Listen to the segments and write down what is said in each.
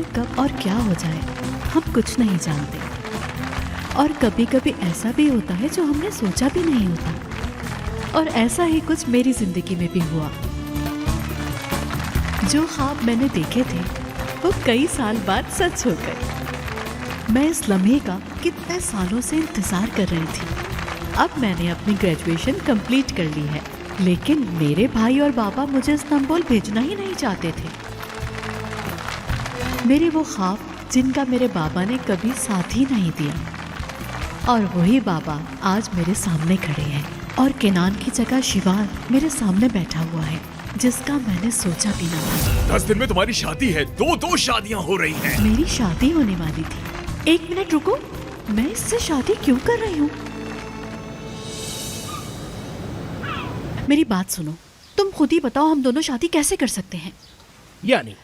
में कब और क्या हो जाए हम कुछ नहीं जानते, और कभी कभी ऐसा भी होता है जो हमने सोचा भी नहीं होता। और ऐसा ही कुछ मेरी जिंदगी में भी हुआ। जो ख्वाब मैंने देखे थे वो कई साल बाद सच हो गए। मैं इस लम्हे का कितने सालों से इंतजार कर रही थी। अब मैंने अपनी ग्रेजुएशन कंप्लीट कर ली है, लेकिन मेरे भाई और बाबा मुझे इस्तांबुल भेजना ही नहीं चाहते थे। मेरे वो ख्वाब जिनका मेरे बाबा ने कभी साथ ही नहीं दिया, और वही बाबा आज मेरे सामने खड़े हैं, और केनान की जगह शिवान मेरे सामने बैठा हुआ है, जिसका मैंने सोचा भी ना था। 10 दिन में तुम्हारी शादी है, दो शादियां हो रही हैं। मेरी शादी होने वाली थी। 1 मिनट रुको, मैं इससे शादी क्यों कर रही हूँ? मेरी बात सुनो, तुम खुद ही बताओ हम दोनों शादी कैसे कर सकते हैं? यानी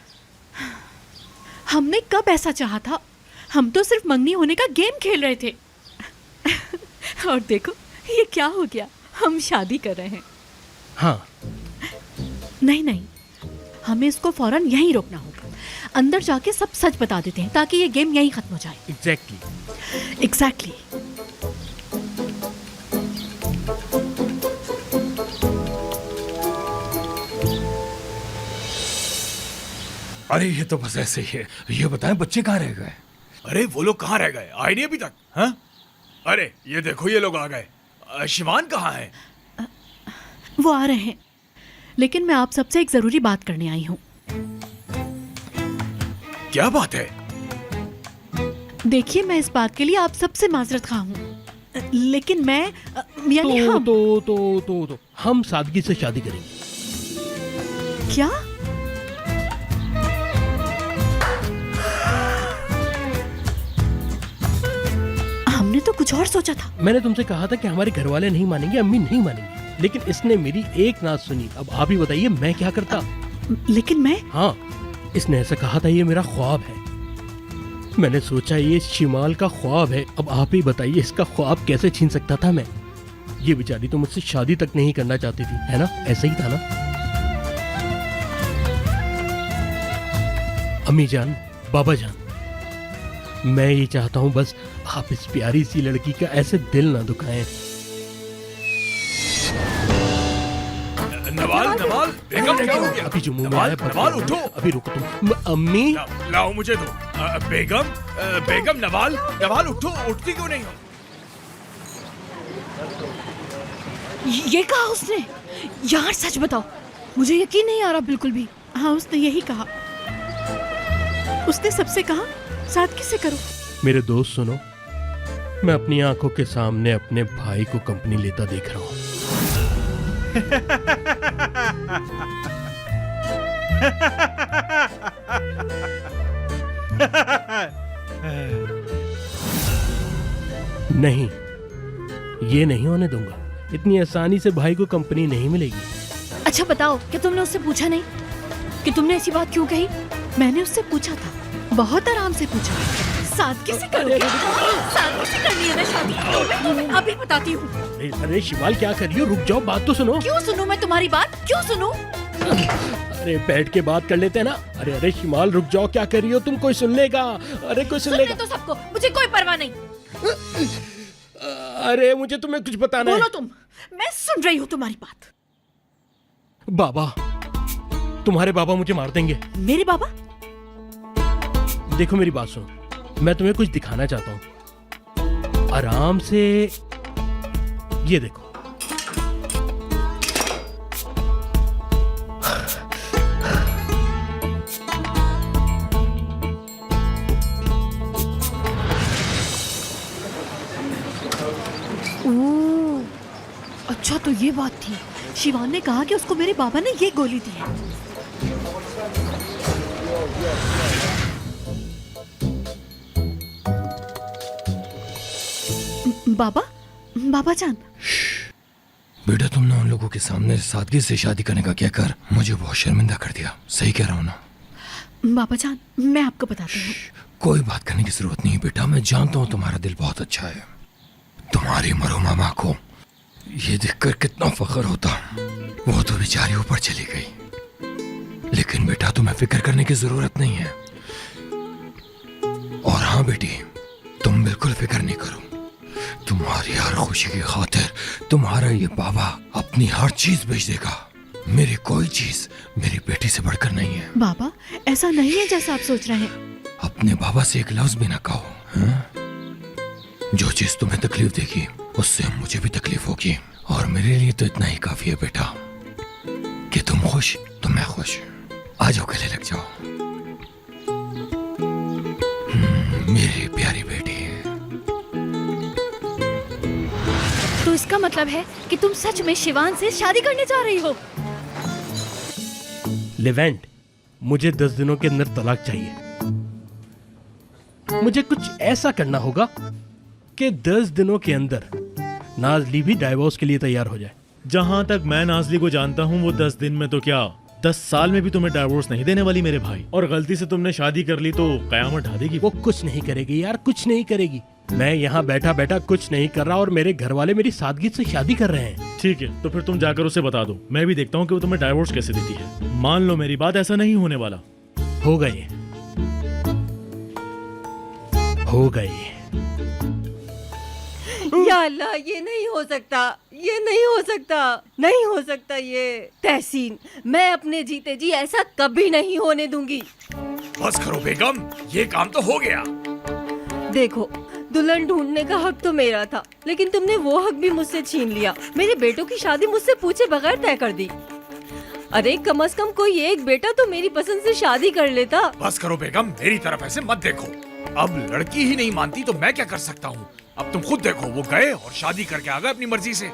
हमने कब ऐसा चाहा था? हम तो सिर्फ मंगनी होने का गेम खेल रहे थे। और देखो ये क्या हो गया, हम शादी कर रहे हैं। हाँ, नहीं, हमें इसको फौरन यहीं रोकना होगा। अंदर जाके सब सच बता देते हैं ताकि ये गेम यहीं खत्म हो जाए। एग्जैक्टली। अरे ये तो बस ऐसे ही है। ये बताएं बच्चे कहाँ रह गए? अरे वो लोग कहाँ रह गए? आए नहीं अभी तक? हाँ? अरे ये देखो ये लोग आ गए। शिवान कहाँ है? वो आ रहे हैं, लेकिन मैं आप सबसे एक जरूरी बात करने आई हूँ। क्या बात है? देखिए, मैं इस बात के लिए आप सबसे माजरत खा हूँ, लेकिन मैं यानी तो हम सादगी से शादी करेंगे। क्या? हमने तो कुछ और सोचा था। मैंने तुमसे कहा था कि हमारे घर वाले नहीं मानेंगे, अम्मी नहीं मानेंगी, लेकिन इसने मेरी एक ना सुनी। अब आप ही बताइए मैं क्या करता? लेकिन मैं... हाँ, इसने ऐसा कहा था ये मेरा ख्वाब है। मैंने सोचा ये शिमाल का ख्वाब है। अब आप ही बताइए इसका ख्वाब कैसे छीन सकता था मैं? ये बेचारी तो मुझसे शादी तक नहीं करना चाहती थी, है ना? ऐसा ही था ना? अम्मी जान, बाबा जान, मैं ये चाहता हूँ बस आप इस प्यारी सी लड़की का ऐसे दिल ना दुखाएं। नवाल, बेगम क्या हो गया? अभी जो मुंह में आया, नवाल उठो। अभी रुको तुम। अम्मी, लाओ मुझे दो। बेगम, नवाल उठो। उठती क्यों नहीं हो? ये कहा उसने? यार सच बताओ, मुझे यकीन नहीं आ रहा बिल्कुल भी। हाँ, उसने यही कहा। उसने सबसे कहा सादगी से करो। मेरे दोस्त सुनो, मैं अपनी आंखों के सामने अपने भाई को कंपनी लेता देख रहा हूँ। नहीं, ये नहीं होने दूंगा। इतनी आसानी से भाई को कंपनी नहीं मिलेगी। अच्छा बताओ, क्या तुमने उससे पूछा नहीं कि तुमने ऐसी बात क्यों कही? मैंने उससे पूछा था, बहुत आराम से पूछा। सादगी से करोगे? सादगी से करनी है ना शादी? मैं अभी बताती हूँ। अरे शिवाल, क्या कर रही हो? रुक जाओ, बात तो सुनो। क्यों सुनूं मैं तुम्हारी बात? क्यों सुनूं? अरे बैठ के बात कर लेते हैं ना। अरे शिमाल, रुक जाओ, क्या कर रही हो तुम? कोई सुन लेगा। अरे कोई सुन लेगा तो सबको, मुझे कोई परवाह नहीं। अरे मुझे तुम्हें कुछ बताना है। बोलो तुम, मैं सुन रही हूँ तुम्हारी बात। बाबा, तुम्हारे बाबा मुझे मार देंगे। मेरे बाबा? देखो मेरी बात सुनो, मैं तुम्हें कुछ दिखाना चाहता हूँ। आराम से ये देखो। अच्छा, तो ये बात थी। शिवान ने कहा कि उसको मेरे बाबा ने ये गोली दी है। बाबा जान। बेटा, तुमने उन लोगों के सामने सादगी से शादी करने का क्या कर मुझे बहुत शर्मिंदा कर दिया। सही कह रहा हूँ ना? बाबा जान, मैं आपको बताती हूँ। कोई बात करने की जरूरत नहीं बेटा, मैं जानता हूँ तुम्हारा दिल बहुत अच्छा है। तुम्हारी मरहूमा माँ को ये देखकर कितना फख्र होता। वो तो बेचारी ऊपर चली गई, लेकिन बेटा तुम्हें फिक्र करने की जरूरत नहीं है। बेटी, तुम बिल्कुल फिक्र नहीं करो। तुम्हारी हर खुशी की खातिर तुम्हारा ये बाबा अपनी हर चीज बेच देगा। मेरी कोई चीज मेरी बेटी से बढ़कर नहीं है। बाबा, ऐसा नहीं है जैसा आप सोच रहे हैं। अपने बाबा से एक लफ्ज भी ना कहो, हाँ? जो चीज तुम्हें तकलीफ देगी उससे मुझे भी तकलीफ होगी, और मेरे लिए तो इतना ही काफी है बेटा कि तुम खुश तो मैं खुश। आ जाओ, गले लग जाओ। मेरी प्यारी बेटी। तो इसका मतलब है कि तुम सच में शिवान से शादी करने जा रही हो? लेवेंट, मुझे 10 दिनों के अंदर तलाक चाहिए। मुझे कुछ ऐसा करना होगा कि 10 दिनों के अंदर नाजली भी डाइवोर्स के लिए तैयार हो जाए। जहां तक मैं नाजली को जानता हूं, वो 10 दिन में तो क्या 10 साल में भी तुम्हें डाइवोर्स नहीं देने वाली मेरे भाई। और गलती से तुमने शादी कर ली तो कयामत ढा देगी। वो कुछ नहीं करेगी यार, कुछ नहीं करेगी। मैं यहाँ बैठा बैठा कुछ नहीं कर रहा और मेरे घर वाले मेरी सादगी से शादी कर रहे हैं। ठीक है, तो फिर तुम जाकर उसे बता दो। मैं भी देखता हूँ कि वो तुम्हें डाइवोर्स कैसे देती है। मान लो मेरी बात, ऐसा नहीं होने वाला। हो गई, हो गई। या अल्लाह, ये नहीं हो सकता, ये नहीं हो सकता, नहीं हो सकता ये। तहसीन, मैं अपने जीते जी ऐसा कभी नहीं होने दूंगी। बस करो बेगम, ये काम तो हो गया। देखो, दुल्हन ढूंढने का हक तो मेरा था, लेकिन तुमने वो हक भी मुझसे छीन लिया। मेरे बेटों की शादी मुझसे पूछे बगैर तय कर दी। अरे कम से कम कोई एक बेटा तो मेरी पसंद से शादी कर लेता। बस करो बेगम, मेरी तरफ ऐसे मत देखो। अब लड़की ही नहीं मानती तो मैं क्या कर सकता हूँ। अब तुम खुद देखो, वो गए और शादी करके आ गए अपनी मर्जी से।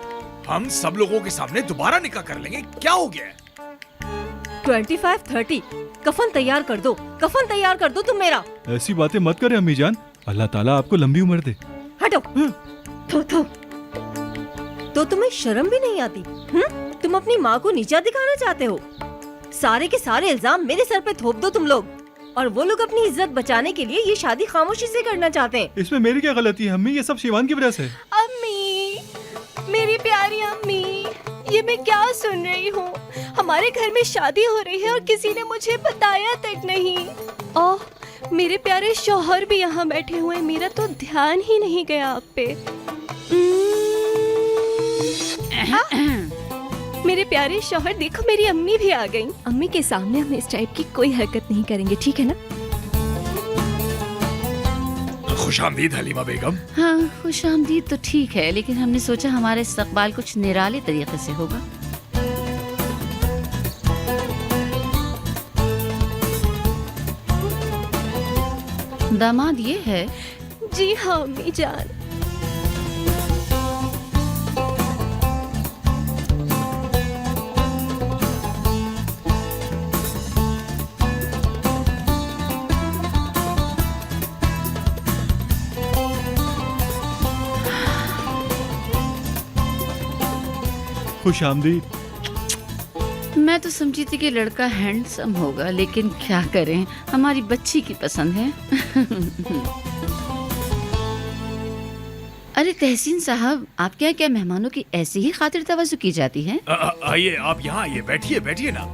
हम सब लोगों के सामने दोबारा निकाह कर लेंगे, क्या हो गया है? 25-30 कफन तैयार कर दो, कफन तैयार कर दो तुम मेरा। ऐसी बातें मत करें अम्मी जान, अल्लाह ताला आपको लंबी उम्र दे। हटो। थू। तो तुम्हें शर्म भी नहीं आती? तुम अपनी माँ को नीचा दिखाना चाहते हो? सारे के सारे इल्जाम मेरे सर पे थोप दो तुम लोग, और वो लोग अपनी इज्जत बचाने के लिए ये शादी खामोशी से करना चाहते हैं। इसमें मेरी क्या गलती है अम्मी? ये सब शिवान की वजह से। अम्मी, मेरी प्यारी अम्मी, ये मैं क्या सुन रही हूँ? हमारे घर में शादी हो रही है और किसी ने मुझे बताया तक नहीं। ओह, मेरे प्यारे शौहर भी यहाँ बैठे हुए, मेरा तो ध्यान ही नहीं गया आप पे। मेरे प्यारे शौहर, देखो मेरी अम्मी भी आ गई। अम्मी के सामने हम इस टाइप की कोई हरकत नहीं करेंगे, ठीक है ना? खुशामदीद हलीमा बेगम। हाँ, खुशामदीद तो ठीक है, लेकिन हमने सोचा हमारा इस्तकबाल कुछ निराले तरीके से होगा। दामाद ये है? जी हाँ अम्मी जान। खुशामदीद। मैं तो समझी थी कि लड़का हैंडसम होगा, लेकिन क्या करें, हमारी बच्ची की पसंद है। अरे तहसीन साहब, आपके यहाँ क्या मेहमानों की ऐसी ही खातिर तवज्जो की जाती है? आइए, आप यहाँ आइए, बैठिए बैठिए ना।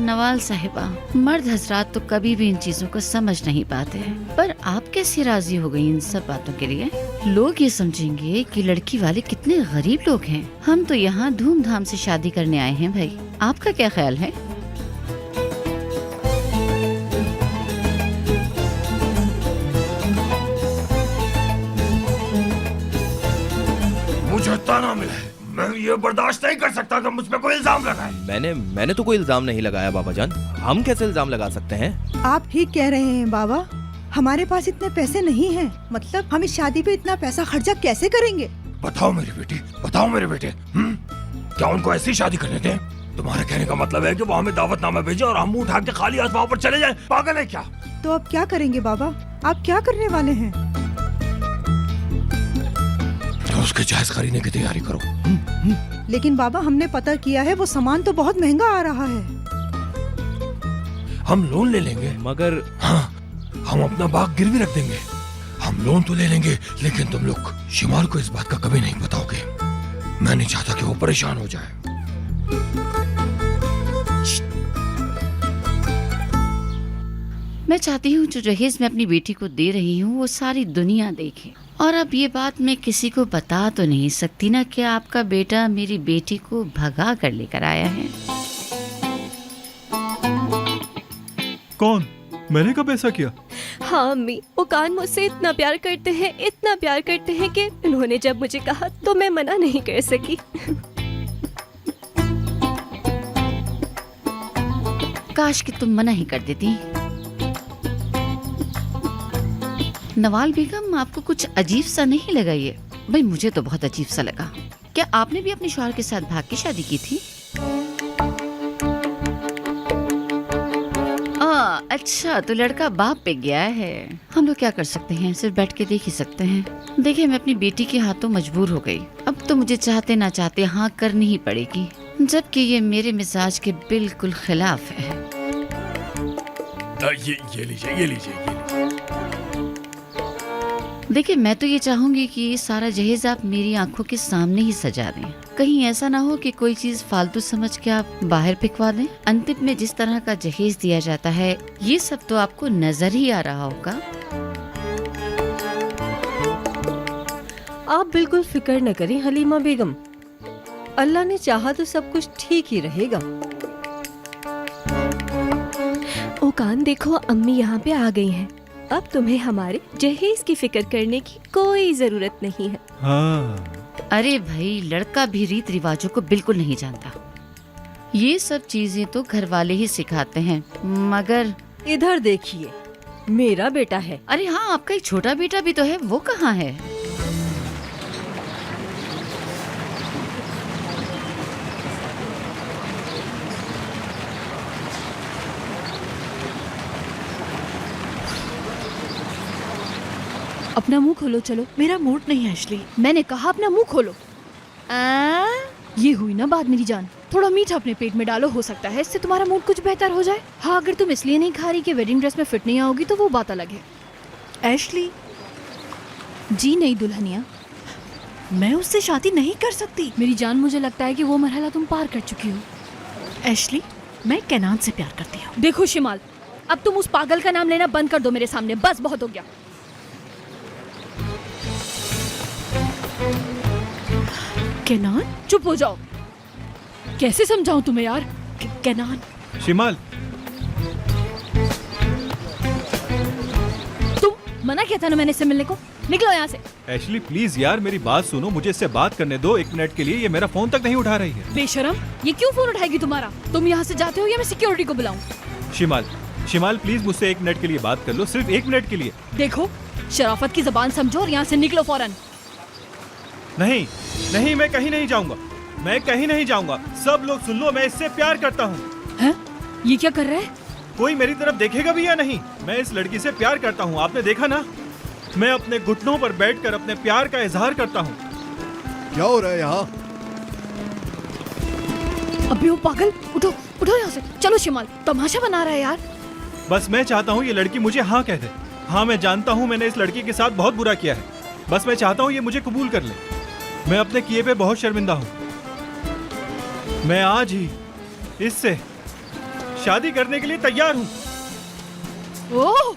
नवाल साहिबा, मर्द हजरात तो कभी भी इन चीजों को समझ नहीं पाते हैं, पर आप कैसे राजी हो गई इन सब बातों के लिए? लोग ये समझेंगे कि लड़की वाले कितने गरीब लोग हैं। हम तो यहाँ धूमधाम से शादी करने आए हैं भाई, आपका क्या ख्याल है? मुझे ताना मिला है, मैं ये बर्दाश्त नहीं कर सकता कि मुझ पे कोई इल्जाम लगाए। मैंने तो कोई इल्जाम नहीं लगाया बाबा जान। हम कैसे इल्जाम लगा सकते हैं? आप ठीक कह रहे हैं बाबा, हमारे पास इतने पैसे नहीं हैं। मतलब हम इस शादी पे इतना पैसा खर्चा कैसे करेंगे? बताओ मेरी बेटी, बताओ मेरे बेटे, क्या उनको ऐसी शादी करने दें? तुम्हारे कहने का मतलब है कि वो हमें दावतनामा भेजे और हम उठा के खाली हाथ वहाँ पर चले जाएं? पागल है क्या? तो अब क्या करेंगे बाबा? आप क्या करने वाले हैं? तो उसके जायज खरीदने की तैयारी करो। लेकिन बाबा हमने पता किया है वो सामान तो बहुत महंगा आ रहा है। हम लोन ले लेंगे। मगर हाँ, हम अपना बाग गिरवी रख देंगे। हम लोन तो ले लेंगे, लेकिन तुम लोग शिमाल को इस बात का कभी नहीं बताओगे। मैं नहीं चाहता कि वो परेशान हो जाए। मैं चाहती हूँ जो जहेज मैं अपनी बेटी को दे रही हूँ वो सारी दुनिया देखे। और अब ये बात मैं किसी को बता तो नहीं सकती ना कि आपका बेटा मेरी बेटी को भगा कर लेकर आया है। कौन? मैंने कब ऐसा किया? हाँ अम्मी, वो कान मुझसे इतना प्यार करते हैं, इतना प्यार करते हैं कि उन्होंने जब मुझे कहा तो मैं मना नहीं कर सकी। काश कि तुम मना ही कर देती। नवाल बेगम, आपको कुछ अजीब सा नहीं लगा ये? भाई मुझे तो बहुत अजीब सा लगा। क्या आपने भी अपने शौहर के साथ भाग के शादी की थी? अच्छा, तो लड़का बाप पे गया है। हम लोग क्या कर सकते हैं, सिर्फ बैठ के देख ही सकते हैं। देखिए, मैं अपनी बेटी के हाथों मजबूर हो गई। अब तो मुझे चाहते ना चाहते हाँ करनी ही पड़ेगी, जबकि ये मेरे मिजाज के बिल्कुल खिलाफ है। ये लीजिए। देखिए, मैं तो ये चाहूंगी कि ये सारा जहेज आप मेरी आंखों के सामने ही सजा दें। कहीं ऐसा ना हो कि कोई चीज फालतू समझ के आप बाहर फिकवा दें। अंतिम में जिस तरह का जहेज दिया जाता है ये सब तो आपको नजर ही आ रहा होगा। आप बिल्कुल फिक्र न करें हलीमा बेगम, अल्लाह ने चाहा तो सब कुछ ठीक ही रहेगा। ओ कान देखो, अम्मी यहाँ पे आ गई हैं। अब तुम्हें हमारे जहेज की फिक्र करने की कोई जरूरत नहीं है। हाँ। अरे भाई, लड़का भी रीत रिवाजों को बिल्कुल नहीं जानता। ये सब चीजें तो घर वाले ही सिखाते हैं। मगर इधर देखिए, मेरा बेटा है। अरे हाँ, आपका एक छोटा बेटा भी तो है, वो कहाँ है? अपना मुंह खोलो, चलो। मेरा मूड नहीं है एशली। मैंने कहा अपना मुंह खोलो। ये हुई ना बात मेरी जान। थोड़ा मीठा अपने पेट में डालो, हो सकता है इससे तुम्हारा मूड कुछ बेहतर हो जाए। हाँ, अगर तुम इसलिए नहीं खा रही कि वेडिंग ड्रेस में फिट नहीं आओगी तो वो बात अलग है। एशली, जी नहीं दुल्हनिया, मैं उससे शादी नहीं कर सकती। मेरी जान, मुझे लगता है कि वो मरहला तुम पार कर चुकी हो। एशली, मैं केनान से प्यार करती हूँ। देखो शिमाल, अब तुम उस पागल का नाम लेना बंद कर दो मेरे सामने। बस बहुत हो गया। केनान? चुप हो जाओ। कैसे समझाऊं तुम्हें यार? केनान। शिमाल, तुम मना किया था ना मैंने इससे मिलने को। निकलो यहाँ से। एशली प्लीज यार मेरी बात सुनो, मुझे इससे बात करने दो 1 मिनट के लिए। ये मेरा फोन तक नहीं उठा रही है। बेशरम, ये क्यों फोन उठाएगी तुम्हारा? तुम यहाँ से जाते हो या मैं सिक्योरिटी को बुलाऊं? शिमाल प्लीज मुझसे 1 मिनट के लिए बात कर लो, सिर्फ 1 मिनट के लिए। देखो, शराफत की जबान समझो और यहाँ से निकलो फौरन। नहीं, मैं कहीं नहीं जाऊंगा। मैं कहीं नहीं जाऊंगा। सब लोग सुन लो, मैं इससे प्यार करता हूँ। हैं? ये क्या कर रहा है? कोई मेरी तरफ देखेगा भी या नहीं? मैं इस लड़की से प्यार करता हूँ, आपने देखा ना। मैं अपने घुटनों पर बैठकर अपने प्यार का इजहार करता हूँ। क्या हो रहा है यहाँ? अबे वो पागल, उठो यहाँ से। चलो शिमाल, तमाशा बना रहा है यार। बस मैं चाहता हूँ ये लड़की मुझे हाँ कह दे। हाँ, मैं जानता हूँ मैंने इस लड़की के साथ बहुत बुरा किया है। बस मैं चाहता हूँ ये मुझे कबूल कर ले। मैं अपने किए पे बहुत शर्मिंदा हूँ। मैं आज ही इससे शादी करने के लिए तैयार हूँ। ओह!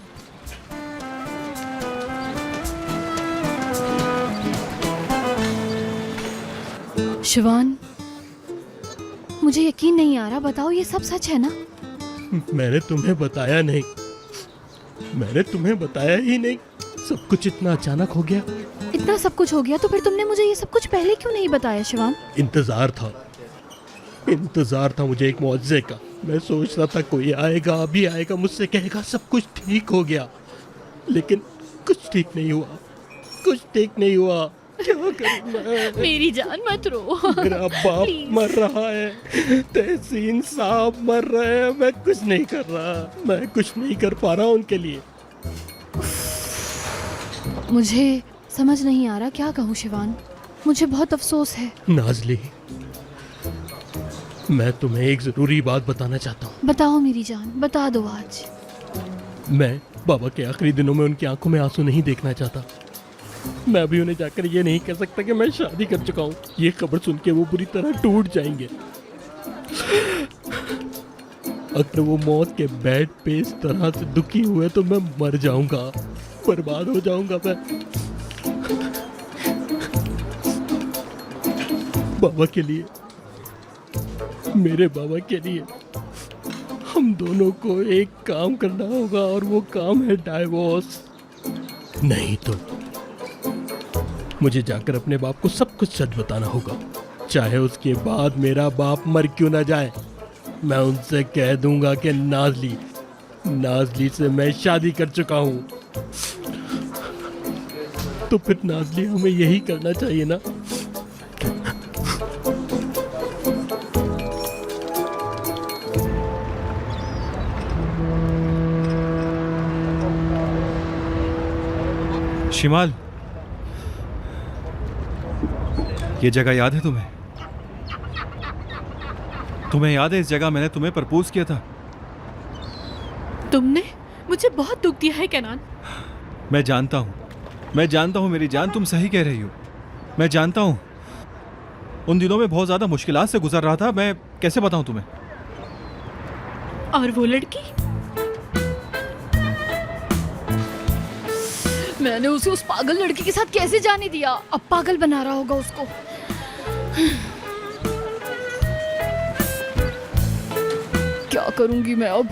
शिवान, मुझे यकीन नहीं आ रहा। बताओ, ये सब सच है ना? मैंने तुम्हें बताया नहीं, मैंने तुम्हें बताया ही नहीं। सब कुछ इतना अचानक हो गया। इतना सब कुछ हो गया तो फिर तुमने मुझे ये सब कुछ पहले क्यों नहीं बताया शिवान? इंतजार था मुझे एक मौजज़े का। मैं सोच रहा था कोई आएगा, अभी आएगा, मुझसे कहेगा सब कुछ ठीक हो गया, लेकिन कुछ ठीक नहीं हुआ। क्या करूं मैं? मेरी जान मत रो। मेरा बाप Please. मर रहा है, तहसीन साहब मर रहे हैं, मैं कुछ नहीं कर रहा, मैं कुछ नहीं कर पा रहा उनके लिए। मुझे समझ नहीं आ रहा क्या कहूँ शिवान, मुझे बहुत अफसोस है। नाजली, मैं तुम्हें एक जरूरी बात बताना चाहता हूँ। बताओ मेरी जान, बता दो आज। मैं बाबा के आखिरी दिनों में उनकी आंखों में आंसू नहीं देखना चाहता। मैं भी उन्हें जाकर ये नहीं कह सकता कि मैं शादी कर चुका हूँ। ये खबर सुन के वो बुरी तरह टूट जाएंगे। अगर वो मौत के बेड पे इस तरह से दुखी हुए तो मैं मर जाऊंगा, बर्बाद हो जाऊंगा मैं। बाबा के लिए, मेरे बाबा के लिए हम दोनों को एक काम करना होगा और वो काम है डाइवोर्स। नहीं तो मुझे जाकर अपने बाप को सब कुछ सच बताना होगा, चाहे उसके बाद मेरा बाप मर क्यों ना जाए। मैं उनसे कह दूंगा कि नाजली से मैं शादी कर चुका हूँ। तो फिर नाजली, हमें यही करना चाहिए ना? शिमाल, ये जगह याद है तुम्हें? तुम्हें याद है इस जगह मैंने तुम्हें प्रपोज किया था? तुमने मुझे बहुत दुख दिया है केनान। मैं जानता हूँ मेरी जान, तुम सही कह रही हो। मैं जानता हूँ उन दिनों में बहुत ज्यादा मुश्किलात से गुजर रहा था। मैं कैसे बताऊं तुम्हें? और वो लड़की, मैंने उसे उस पागल लड़की के साथ कैसे जाने दिया? अब पागल बना रहा होगा उसको। क्या करूंगी मैं अब?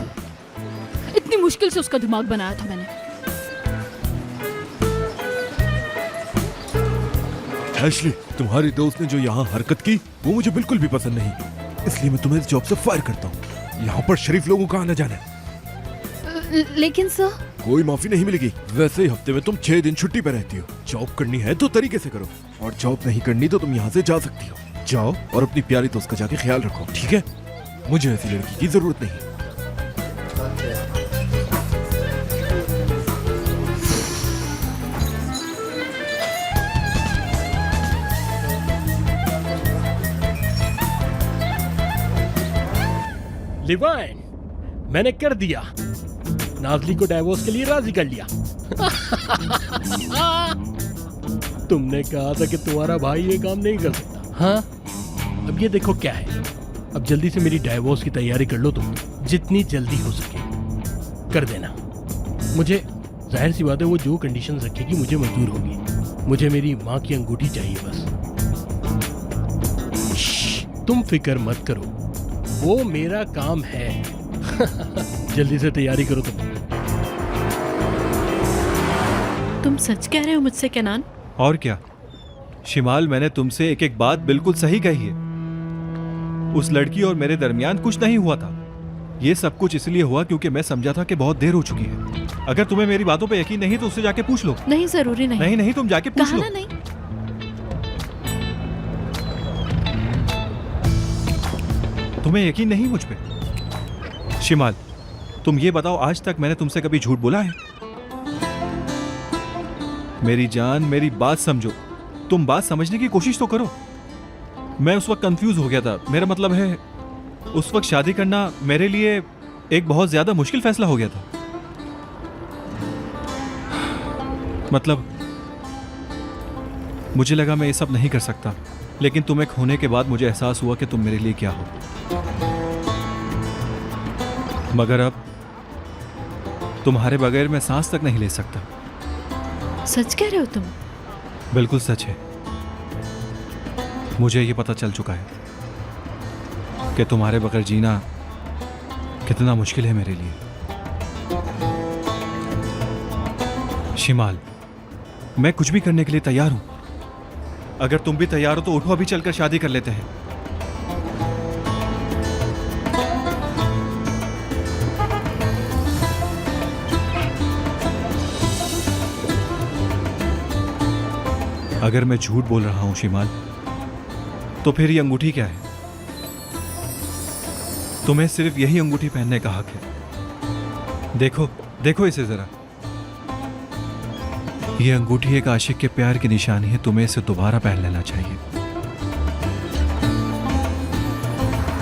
इतनी मुश्किल से उसका दिमाग बनाया था मैंने। एशली, तुम्हारी दोस्त ने जो यहाँ हरकत की वो मुझे बिल्कुल भी पसंद नहीं, इसलिए मैं तुम्हें इस जॉब से फायर करता हूँ। यहाँ पर शरीफ लोगों का आना जाना है। लेकिन सर, कोई माफी नहीं मिलेगी। वैसे ही हफ्ते में तुम 6 दिन छुट्टी पे रहती हो। जॉब करनी है तो तरीके से करो, और जॉब नहीं करनी तो तुम यहाँ से जा सकती हो। जाओ और अपनी प्यारी दोस्त का जाके ख्याल रखो, ठीक है? मुझे ऐसी लड़की की जरूरत नहीं। लिवाइन, मैंने कर दिया, नाजली को डाइवोर्स के लिए राजी कर लिया। तुमने कहा था कि तुम्हारा भाई ये काम नहीं कर सकता। हाँ, अब ये देखो क्या है। अब जल्दी से मेरी डाइवोर्स की तैयारी कर लो तुम, जितनी जल्दी हो सके कर देना। मुझे जाहिर सी बात है वो जो कंडीशंस रखेगी मुझे मंजूर होगी। मुझे मेरी माँ की अंगूठी चाहिए बस। तुम फिक्र मत करो, वो मेरा काम है। जल्दी से तैयारी करो तुम सच कह रहे हो मुझसे केनान? और क्या शिमाल, मैंने तुमसे एक एक बात बिल्कुल सही कही है। उस लड़की और मेरे दरमियान कुछ नहीं हुआ था। ये सब कुछ इसलिए हुआ क्योंकि मैं समझा था कि बहुत देर हो चुकी है। अगर तुम्हें मेरी बातों पे यकीन नहीं तो उससे जाके पूछ लो। नहीं, जरूरी नहीं। नहीं नहीं, तुम जाके पूछ कहा लो। ना नहीं। तुम्हें यकीन नहीं मुझ पे? शिमाल, तुम ये बताओ, आज तक मैंने तुमसे कभी झूठ बोला है? मेरी जान, मेरी बात समझो। तुम बात समझने की कोशिश तो करो। मैं उस वक्त कंफ्यूज हो गया था। मेरा मतलब है, उस वक्त शादी करना मेरे लिए एक बहुत ज्यादा मुश्किल फैसला हो गया था। मतलब मुझे लगा मैं ये सब नहीं कर सकता, लेकिन तुम्हें खोने के बाद मुझे एहसास हुआ कि तुम मेरे लिए क्या हो। मगर अब तुम्हारे बगैर मैं सांस तक नहीं ले सकता। सच कह रहे हो तुम? बिल्कुल सच है। मुझे ये पता चल चुका है कि तुम्हारे बगैर जीना कितना मुश्किल है मेरे लिए। शिमाल, मैं कुछ भी करने के लिए तैयार हूं। अगर तुम भी तैयार हो तो उठो, अभी चलकर शादी कर लेते हैं। अगर मैं झूठ बोल रहा हूं शिमाल, तो फिर ये अंगूठी क्या है? तुम्हें सिर्फ यही अंगूठी पहनने का हक है। देखो देखो इसे जरा, ये अंगूठी एक आशिक के प्यार की निशानी है। तुम्हें इसे दोबारा पहन लेना चाहिए।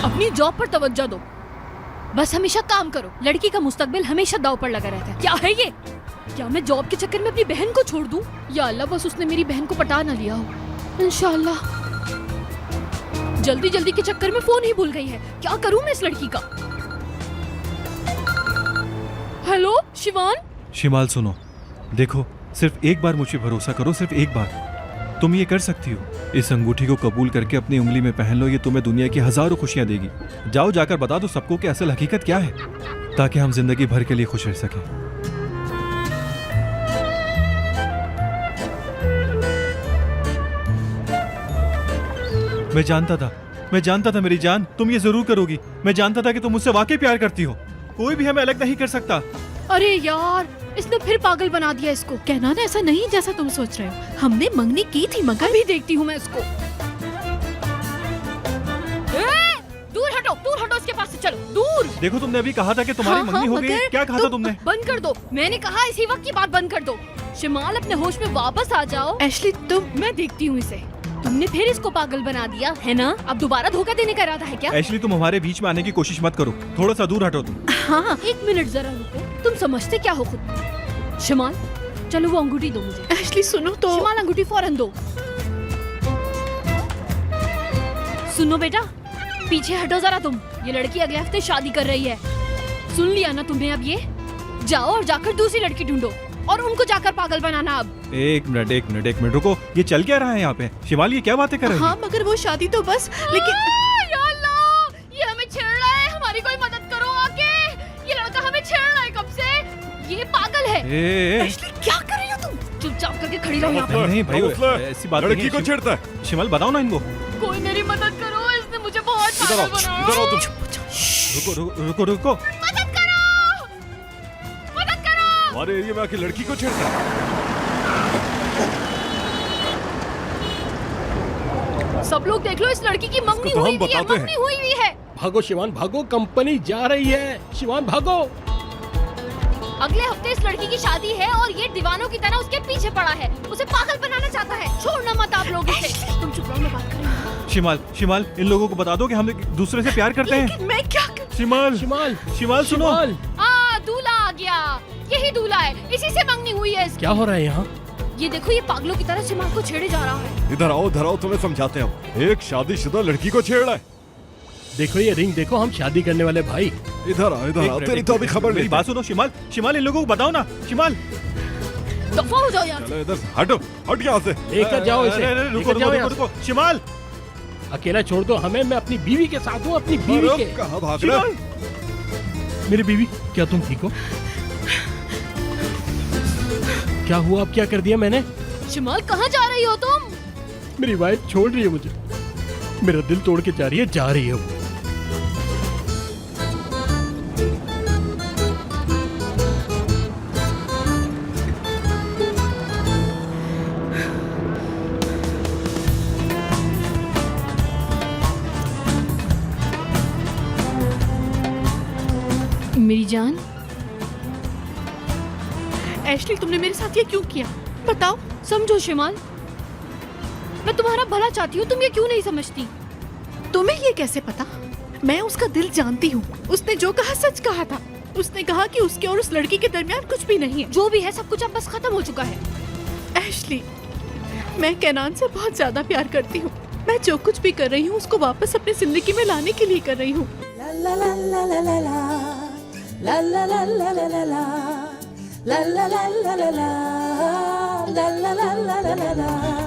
अपनी जॉब पर तवज्जो दो, बस हमेशा काम करो। लड़की का मुस्तकबिल हमेशा दाव पर लगा रहता है। क्या है ये? क्या मैं जॉब के चक्कर में अपनी बहन को छोड़ दूं? या अल्लाह बस उसने मेरी बहन को पटा ना लिया हो। इंशाल्लाह। जल्दी जल्दी के चक्कर में फोन ही भूल गई है। क्या करूं मैं इस लड़की का? हेलो शिवान। शिमाल सुनो, देखो सिर्फ एक बार मुझ पे भरोसा करो, सिर्फ एक बार। तुम ये कर सकती हो। इस अंगूठी को कबूल करके अपनी उंगली में पहन लो। ये तुम्हें दुनिया की हजारों खुशियां देगी। जाओ जाकर बता दो सबको कि असल हकीकत क्या है, ताकि हम जिंदगी भर के लिए खुश रह सकें। मैं जानता था मेरी जान, तुम ये जरूर करोगी। मैं जानता था कि तुम मुझसे वाकई प्यार करती हो। कोई भी हमें अलग नहीं कर सकता। अरे यार, इसने फिर पागल बना दिया इसको। कहना ना ऐसा नहीं जैसा तुम सोच रहे हो। हमने मंगनी की थी मगर अभी देखती हूँ मैं इसको। दूर हटो इसके पास से, चलो दूर। देखो तुमने अभी कहा था कि तुम्हारी मंगनी हो गई। क्या कहा था तुमने? बंद कर दो। मैंने कहा इसी वक्त की बात बंद कर दो। शिमाल अपने होश में वापस आ जाओ। एशली मैं देखती हूँ इसे। तुमने फिर इसको पागल बना दिया है ना? अब दोबारा धोखा देने का इरादा है क्या? एशली तुम हमारे बीच में आने की कोशिश मत करो। थोड़ा सा दूर हटो तुम। हाँ, एक मिनट जरा रुको। तुम समझते क्या हो खुद? शिमाल चलो वो अंगूठी दो मुझे। एशली सुनो तो। शिमाल अंगूठी फौरन दो। सुनो बेटा, पीछे हटो जरा तुम। ये लड़की अगले हफ्ते शादी कर रही है। सुन लिया ना तुमने? अब ये जाओ और जाकर दूसरी लड़की ढूंढो और उनको जाकर पागल बनाना। अब एक मिनट रुको। ये चल क्या रहा है यहाँ पे? शिमाल ये क्या बातें कर रही है? हाँ मगर वो शादी तो बस। लेकिन या अल्लाह, ये हमें छेड़ रहा है। हमारी कोई मदद करो आके। ये लड़का हमें छेड़ रहा है कब से। ये पागल है। एशली क्या कर रही हो तुम? चुपचाप करके खड़ी रहो यहाँ पे। नहीं भाई, ऐसी बात लड़की को छेड़ता है। शिमाल बताओ ना इनको। कोई मेरी मदद करो, इसने मुझे बहुत पागल बनाया। इधर आओ तुम। रुको। मदद करो। हमारे एरिया में आके लड़की को छेड़ता है। सब लोग देख लो, इस लड़की की मंगनी तो हुई हम हुई है। बताते हैं। मंगनी हुई हुई है। भागो शिवान भागो, कंपनी जा रही है। शिवान भागो। अगले हफ्ते इस लड़की की शादी है और ये दीवानों की तरह उसके पीछे पड़ा है। उसे पागल बनाना चाहता है। छोड़ना मत आप लोग इसे। तुम चुप रहो, मैं बात कर रही हूँ। शिमाल इन लोगों को बता दो कि हम एक दूसरे से प्यार करते हैं। मैं क्या कर... शिमाल सुनो। दूल्हा आ गया। यही दूल्हा है, इसी से मंगनी हुई है इसकी। क्या हो रहा है यहाँ? ये देखो, ये पागलों की तरह शिमाल को छेड़े जा रहा है। इधर आओ तुम्हें समझाते हैं हम। एक शादीशुदा लड़की को छेड़ रहा है। देखो ये रिंग देखो, हम शादी करने वाले भाई। इधर आओ तेरी तो अभी खबर मेरी बात सुनो। शिमाल इन लोगों को बताओ ना। शिमाल दफा हो जाओ यार। चलो इधर हट यहाँ से। लेकर जाओ इसे। रुको। शिमाल अकेला छोड़ दो हमें। मैं अपनी बीवी के साथ हूँ, अपनी बीवी के। कहाँ भाग रहा है? मेरी बीवी, क्या तुम ठीक हो? क्या हुआ? अब क्या कर दिया मैंने? शिमाल कहाँ जा रही हो तुम? मेरी वाइफ छोड़ रही है मुझे। मेरा दिल तोड़ के जा रही है वो। मेरी जान। एशली तुमने मेरे साथ ये क्यों किया? बताओ। समझो शिमाल, मैं तुम्हारा भला चाहती हूँ। तुम ये क्यों नहीं समझती? तुम्हें ये कैसे पता? मैं उसका दिल जानती हूँ। उसने जो कहा सच कहा था। उसने कहा कि उसके और उस लड़की के दरमियान कुछ भी नहीं है। जो भी है सब कुछ अब बस खत्म हो चुका है। एशली, मैं कैनान से बहुत ज्यादा प्यार करती हूँ। मैं जो कुछ भी कर रही हूँ उसको वापस अपनी जिंदगी में लाने के लिए कर रही हूँ। ला ला ला ला ला ला ला ला ला ला ला ला ला ला ला ला ला ला